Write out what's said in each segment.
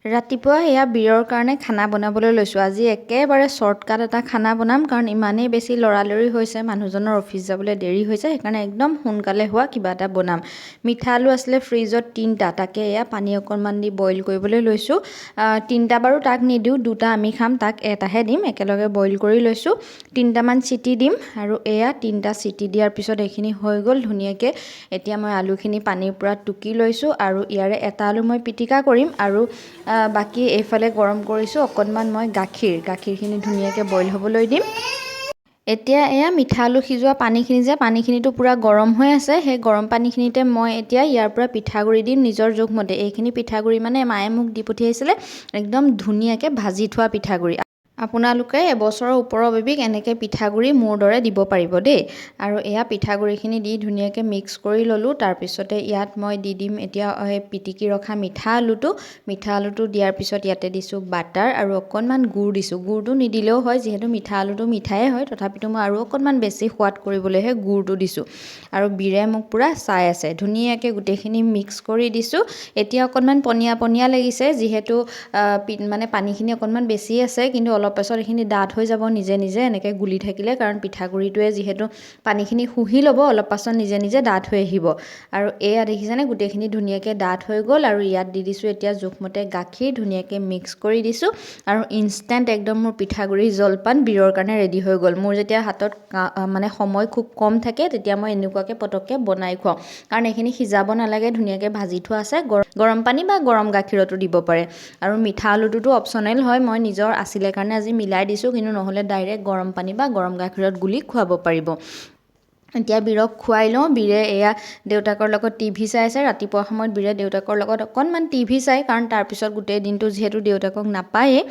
ৰাতিপুৱা এয়া বীৰৰ কাৰণে খানা বনাবলৈ লৈছোঁ। আজি একেবাৰে শ্বৰ্টকাট এটা খানা বনাম, কাৰণ ইমানেই বেছি লৰালৰি হৈছে, মানুহজনৰ অফিচ যাবলৈ দেৰি হৈছে, সেইকাৰণে একদম সোনকালে হোৱা কিবা এটা বনাম। মিঠা আলু আছিলে ফ্ৰিজত 3টা, তাকে এয়া পানী অকণমান দি বইল কৰিবলৈ লৈছোঁ। 3টা বাৰু তাক নিদিওঁ, 2টা আমি খাম, তাক এটাহে দিম। একেলগে বইল কৰি লৈছোঁ, 3টামান চিটি দিম আৰু এয়া 3টা চিটি দিয়াৰ পিছত এইখিনি হৈ গ'ল ধুনীয়াকৈ। এতিয়া মই আলুখিনি পানীৰ পৰা টুকি লৈছোঁ আৰু ইয়াৰে এটা আলু মই পিটিকা কৰিম আৰু বাকী এইফালে গৰম কৰিছোঁ অকণমান মই গাখীৰখিনি ধুনীয়াকৈ বইল হ'বলৈ দিম। এতিয়া এয়া মিঠা আলু সিজোৱা পানীখিনিটো পূৰা গৰম হৈ আছে। সেই গৰম পানীখিনিতে মই এতিয়া ইয়াৰ পৰা পিঠাগুড়ি দিম নিজৰ জোখমতে। এইখিনি পিঠাগুড়ি মানে মায়ে মোক দি পঠিয়াইছিলে, একদম ধুনীয়াকৈ ভাজি থোৱা পিঠাগুড়ি। আপোনালোকে এবছৰৰ ওপৰৰ বেবীক এনেকৈ পিঠাগুড়ি মোৰ দৰে দিব পাৰিব দেই। আৰু এয়া পিঠাগুড়িখিনি দি ধুনীয়াকৈ মিক্স কৰি ল'লোঁ। তাৰপিছতে ইয়াত মই দি দিম এতিয়া পিটিকি ৰখা মিঠা আলুটো দিয়াৰ পিছত ইয়াতে দিছোঁ বাটাৰ আৰু অকণমান গুড় দিছোঁ। গুড়টো নিদিলেও হয়, যিহেতু মিঠা আলুটো মিঠায়ে হয়, তথাপিতো মই আৰু অকণমান বেছি সোৱাদ কৰিবলৈহে গুড়টো দিছোঁ। আৰু বীৰে মোক পূৰা চাই আছে। ধুনীয়াকৈ গোটেইখিনি মিক্স কৰি দিছোঁ। এতিয়া অকণমান পনীয়া পনীয়া লাগিছে, যিহেতু মানে পানীখিনি অকণমান বেছি আছে, কিন্তু অলপ পাছত এইখিনি ডাঠ হৈ যাব নিজে নিজে এনেকৈ গুলি থাকিলে, কাৰণ পিঠাগুড়িটোৱে যিহেতু পানীখিনি শুহি ল'ব, অলপ পাছত নিজে নিজে ডাঠ হৈ আহিব। আৰু এয়া দেখিছেনে, গোটেইখিনি ধুনীয়াকৈ ডাঠ হৈ গ'ল। আৰু ইয়াত দি দিছোঁ এতিয়া জোখমতে গাখীৰ, ধুনীয়াকৈ মিক্স কৰি দিছোঁ। আৰু ইনষ্টেণ্ট একদম মোৰ পিঠাগুড়িৰ জলপান বীৰৰ কাৰণে ৰেডি হৈ গ'ল। মোৰ যেতিয়া হাতত মানে সময় খুব কম থাকে, তেতিয়া মই এনেকুৱাকৈ পটককৈ বনাই খুৱাওঁ, কাৰণ এইখিনি সিজাব নালাগে, ধুনীয়াকৈ ভাজি থোৱা আছে। গৰম পানী বা গৰম গাখীৰতো দিব পাৰে। আৰু মিঠা আলুটোতো অপশ্যনেল হয়, মই নিজৰ আছিলে কাৰণে আজি মিলাই দিছোঁ, কিন্তু নহ'লে ডাইৰেক্ট গৰম পানী বা গৰম গাখীৰত গুলি খুৱাব পাৰিব। এতিয়া বীৰক খুৱাই লওঁ। বীৰে এয়া দেউতাকৰ লগত টিভি চাই আছে। ৰাতিপুৱা সময়ত বীৰে দেউতাকৰ লগত অকণমান টিভি চায়, কাৰণ তাৰপিছত গোটেই দিনটো যিহেতু দেউতাকক নাপায়েই।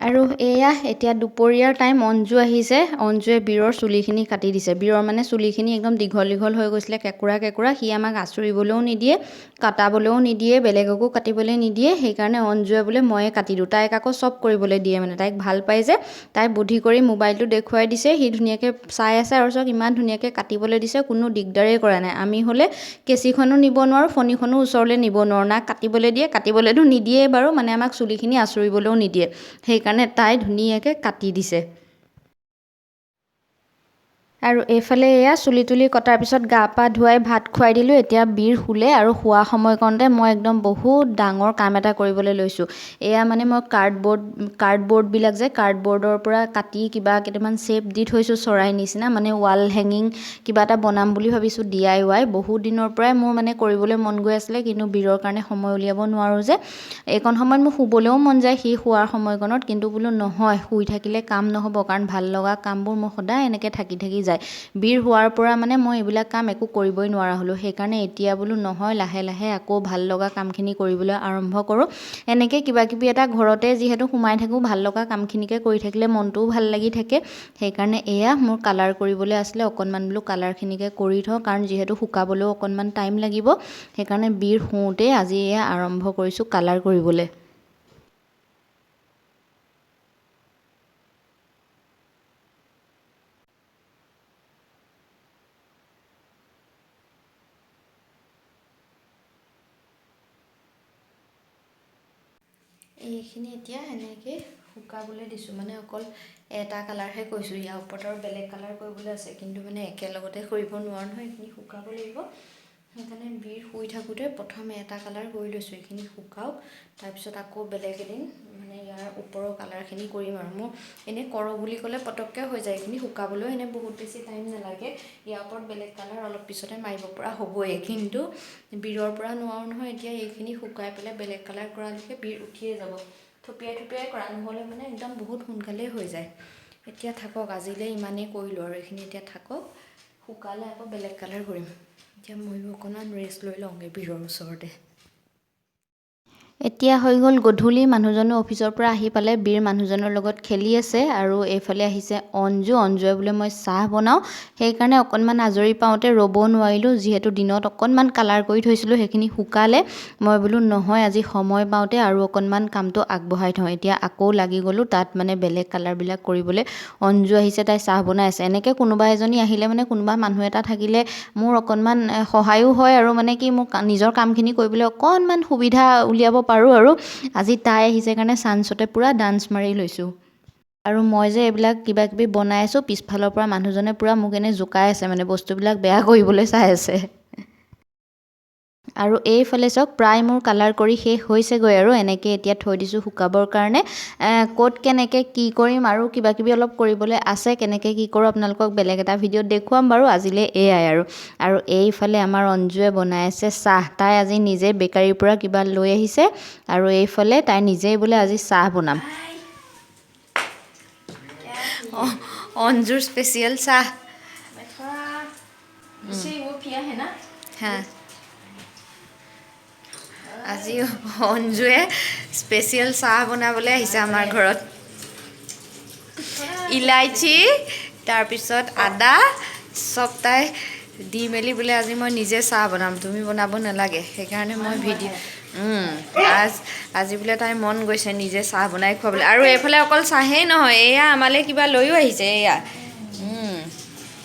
আৰু এয়া এতিয়া দুপৰীয়াৰ টাইম, অঞ্জু আহিছে। অঞ্জুৱে বীৰৰ চুলিখিনি কাটি দিছে। বীৰৰ মানে চুলিখিনি একদম দীঘল হৈ গৈছিলে, কেঁকুৰা। সি আমাক আঁচুৰিবলৈও নিদিয়ে, কাটাবলৈও নিদিয়ে, বেলেগকো কাটিবলৈ নিদিয়ে। সেইকাৰণে অঞ্জুৱে বোলে ময়ে কাটি দিওঁ। তাইক আকৌ চব কৰিবলৈ দিয়ে, মানে তাইক ভাল পাই যে। তাই বুদ্ধি কৰি মোবাইলটো দেখুৱাই দিছে, সি ধুনীয়াকৈ চাই আছে আৰু চক ইমান ধুনীয়াকৈ কাটিবলৈ দিছে, কোনো দিগদাৰেই কৰা নাই। আমি হ'লে কেঁচিখনো নিব নোৱাৰোঁ, ফণীখনো ওচৰলৈ নিব নোৱাৰোঁ, না কাটিবলৈ দিয়ে। কাটিবলৈতো নিদিয়েই বাৰু, মানে আমাক চুলিখিনি আঁচুৰিবলৈও নিদিয়ে। সেইকাৰণে তাই ধুনীয়াকৈ কাটি দিছে। আৰু এইফালে এয়া চুলি তুলি কটাৰ পিছত গা পা ধুৱাই ভাত খুৱাই দিলোঁ। এতিয়া বীৰ শুলে, আৰু শোৱা সময়কণতে মই একদম বহুত ডাঙৰ কাম এটা কৰিবলৈ লৈছোঁ। এয়া মানে মই কাৰ্ডবৰ্ডবিলাক যে, কাৰ্ডবৰ্ডৰ পৰা কাটি কিবা কেইটামান শ্বেপ দি থৈছোঁ চৰাই নিচিনা, মানে ৱাল হেঙিং কিবা এটা বনাম বুলি ভাবিছোঁ, DIY। বহুত দিনৰ পৰাই মোৰ মানে কৰিবলৈ মন গৈ আছিলে, কিন্তু বীৰৰ কাৰণে সময় উলিয়াব নোৱাৰোঁ যে। এইকণ সময়ত মোৰ শুবলৈও মন যায়, সি শোৱাৰ সময়কণত, কিন্তু বোলো নহয়, শুই থাকিলে কাম নহ'ব, কাৰণ ভাল লগা কামবোৰ মোৰ সদায় এনেকৈ থাকি যায়। বীৰ হোৱাৰ পৰা মানে মই এইবিলাক কাম একো কৰিবই নোৱাৰা হ'লোঁ। সেইকাৰণে এতিয়া বোলো নহয়, লাহে লাহে আকৌ ভাল লগা কামখিনি কৰিবলৈ আৰম্ভ কৰোঁ। এনেকৈ কিবাকিবি এটা ঘৰতে যিহেতু সোমাই থাকোঁ, ভাল লগা কামখিনিকে কৰি থাকিলে মনটোও ভাল লাগি থাকে। সেইকাৰণে এয়া মোৰ কালাৰ কৰিবলৈ আছিলে, অকণমান বোলো কালাৰখিনিকে কৰি থওঁ, কাৰণ যিহেতু শুকাবলৈও অকণমান টাইম লাগিব। সেইকাৰণে বীৰ শুওঁতেই আজি এয়া আৰম্ভ কৰিছোঁ কালাৰ কৰিবলৈ। এইখিনি এতিয়া এনেকৈ শুকাবলৈ দিছোঁ, মানে অকল এটা কালাৰহে কৰিছোঁ। ইয়াৰ ওপৰত আৰু বেলেগ কালাৰ কৰিবলৈ আছে, কিন্তু মানে একেলগতে কৰিব নোৱাৰোঁ নহয়, এইখিনি শুকাব লাগিব। সেইকাৰণে বীৰ শুই থাকোঁতে প্ৰথমে এটা কালাৰ কৰি লৈছোঁ, এইখিনি শুকাওক, তাৰপিছত আকৌ বেলেগ এদিন মানে ইয়াৰ ওপৰৰ কালাৰখিনি কৰিম। আৰু মোৰ এনেই কৰোঁ বুলি ক'লে পটককৈ হৈ যায়, এইখিনি শুকাবলৈও এনেই বহুত বেছি টাইম নালাগে। ইয়াৰ ওপৰত বেলেগ কালাৰ অলপ পিছতে মাৰিব পৰা হ'বই, কিন্তু বীৰৰ পৰা নোৱাৰোঁ নহয়। এতিয়া এইখিনি শুকাই পেলাই বেলেগ কালাৰ কৰালৈকে বীৰ উঠিয়ে যাব। থপিয়াই কৰা, নহ'লে মানে একদম বহুত সোনকালেই হৈ যায়। এতিয়া থাকক, আজিলৈ ইমানেই কৰিলোঁ, আৰু এইখিনি এতিয়া থাকক, শুকালে আকৌ বেলেগ কালাৰ কৰিম। এতিয়া ময়ো অকণমান ৰেষ্ট লৈ লওঁগৈ বীৰৰ ওচৰতে। এতিয়া হৈ গ'ল গধূলি, মানুহজনো অফিচৰ পৰা আহি পালে, বীৰ মানুহজনৰ লগত খেলি আছে আৰু এইফালে আহিছে অঞ্জুৱে বোলে মই চাহ বনাওঁ, সেইকাৰণে অকণমান আজৰি পাওঁতে ৰ'ব নোৱাৰিলোঁ, যিহেতু দিনত অকণমান কালাৰ কৰি থৈছিলোঁ সেইখিনি শুকালে, মই বোলো নহয় আজি সময় পাওঁতে আৰু অকণমান কামটো আগবঢ়াই থওঁ। এতিয়া আকৌ লাগি গ'লোঁ তাত মানে বেলেগ কালাৰবিলাক কৰিবলৈ। অঞ্জু আহিছে, তাই চাহ বনাই আছে। এনেকৈ কোনোবা এজনী আহিলে মানে কোনোবা মানুহ এটা থাকিলে মোৰ অকণমান সহায়ো হয় আৰু মানে কি মোৰ নিজৰ কামখিনি কৰিবলৈ অকণমান সুবিধা উলিয়াব পাৰোঁ আৰু। আজি তাই আহিছে কাৰণে চান্সতে পূৰা ডান্স মাৰি লৈছোঁ। আৰু মই যে এইবিলাক কিবা কিবি বনাই আছোঁ, পিছফালৰ পৰা মানুহজনে পূৰা মোক এনেই জোকাই আছে, মানে বস্তুবিলাক বেয়া কৰিবলৈ চাই আছে। আৰু এইফালে চাওক প্ৰায় মোৰ কালাৰ কৰি শেষ হৈছেগৈ আৰু এনেকৈ এতিয়া থৈ দিছোঁ শুকাবৰ কাৰণে। ক'ত কেনেকৈ কি কৰিম আৰু কিবা কিবি অলপ কৰিবলৈ আছে, কেনেকৈ কি কৰোঁ আপোনালোকক বেলেগ এটা ভিডিঅ'ত দেখুৱাম বাৰু। আজিলৈ এয়াই আৰু এইফালে আমাৰ অঞ্জুৱে বনাই আছে চাহ। তাই আজি নিজে বেকাৰীৰ পৰা কিবা লৈ আহিছে আৰু এইফালে তাই নিজেই বোলে আজি চাহ বনাম। অঞ্জুৰ স্পেচিয়েল চাহ। হা, আজি অঞ্জুৱে স্পেচিয়েল চাহ বনাবলৈ আহিছে আমাৰ ঘৰত। ইলাইচি তাৰপিছত আদা চব তাই দি মেলি বোলে আজি মই নিজে চাহ বনাম, তুমি বনাব নালাগে। সেইকাৰণে মই আজি বোলে তাই মন গৈছে নিজে চাহ বনাই খুৱাবলৈ। আৰু এইফালে অকল চাহেই নহয়, এয়া আমালৈ কিবা লৈও আহিছে। এয়া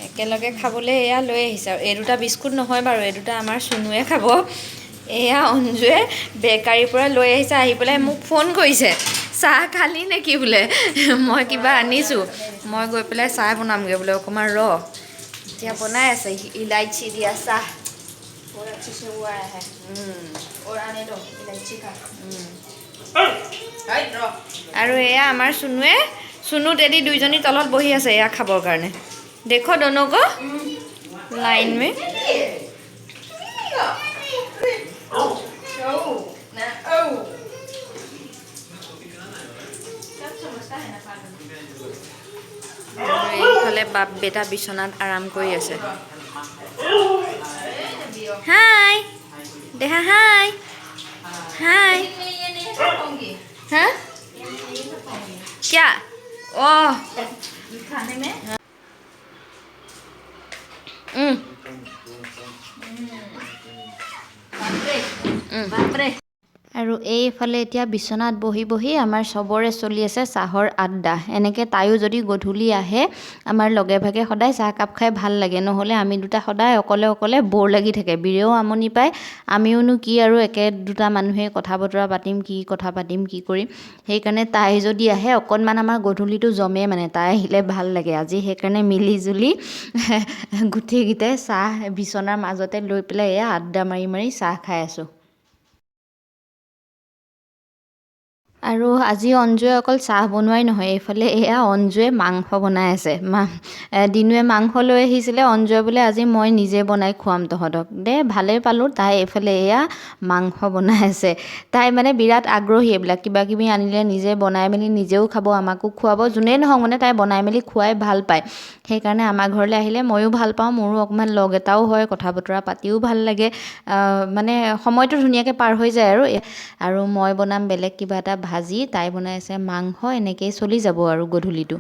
একেলগে খাবলৈ এয়া লৈ আহিছে। আৰু এই দুটা বিস্কুট নহয় বাৰু, এই দুটা আমাৰ চুনুৱে খাব। এয়া অঞ্জুৱে বেকাৰীৰ পৰা লৈ আহিছে, আহি পেলাই মোক ফোন কৰিছে, চাহ খালি নেকি বোলে, মই কিবা আনিছোঁ, মই গৈ পেলাই চাহ বনামগৈ বোলে, অকণমান ৰ। এতিয়া বনাই আছে ইলাইচি দিয়া চাহ। আৰু এয়া আমাৰ চুনু তেদি দুইজনী তলত বহি আছে এয়া খাবৰ কাৰণে। দেখো দোনো কো লাইন মে। এইফালে বাপ বেটা বিচনাত আৰাম কৰি আছে। হাই দেহা, হাই হাই। হা क्या ओह আৰু এইফালে এতিয়া বিচনাত বহি বহি আমাৰ চবৰে চলি আছে চাহৰ আড্ডা। এনেকৈ তাইও যদি গধূলি আহে আমাৰ লগে ভাগে সদায় চাহকাপ খাই ভাল লাগে, নহ'লে আমি দুটা সদায় অকলে অকলে বৰ লাগি থাকে। বীৰেও আমনি পায়, আমিওনো কি আৰু একে দুটা মানুহে কথা বতৰা পাতিম, কি কথা পাতিম কি কৰিম। সেইকাৰণে তাই যদি আহে অকণমান আমাৰ গধূলিটো জমে, মানে তাই আহিলে ভাল লাগে। আজি সেইকাৰণে মিলি জুলি গোটেইকেইটাই চাহ বিচনাৰ মাজতে লৈ পেলাই এয়া আড্ডা মাৰি মাৰি চাহ খাই আছোঁ। আৰু আজি অঞ্জুৱে অকল চাহ বনোৱাই নহয়, এইফালে এয়া অঞ্জুৱে মাংস বনাই আছে। দিনুৱে মাংস লৈ আহিছিলে, অঞ্জুৱে বোলে আজি মই নিজে বনাই খুৱাম তহঁতক। ভালেই পালোঁ। তাই এইফালে এয়া মাংস বনাই আছে। তাই মানে বিৰাট আগ্ৰহী, এইবিলাক কিবা কিবি আনিলে নিজে বনাই মেলি নিজেও খাব, আমাকো খুৱাব। যোনেই নহওক মানে তাই বনাই মেলি খুৱাই ভাল পায়। সেইকাৰণে আমাৰ ঘৰলৈ আহিলে ময়ো ভাল পাওঁ, মোৰো অকণমান লগ এটাও হয়, কথা বতৰা পাতিও ভাল লাগে, মানে সময়টো ধুনীয়াকৈ পাৰ হৈ যায় আৰু মই বনাম বেলেগ কিবা এটা ভাজি, তাই বনাই আছে মাংস, এনেকেই চলি যাব আৰু গধূলিটো।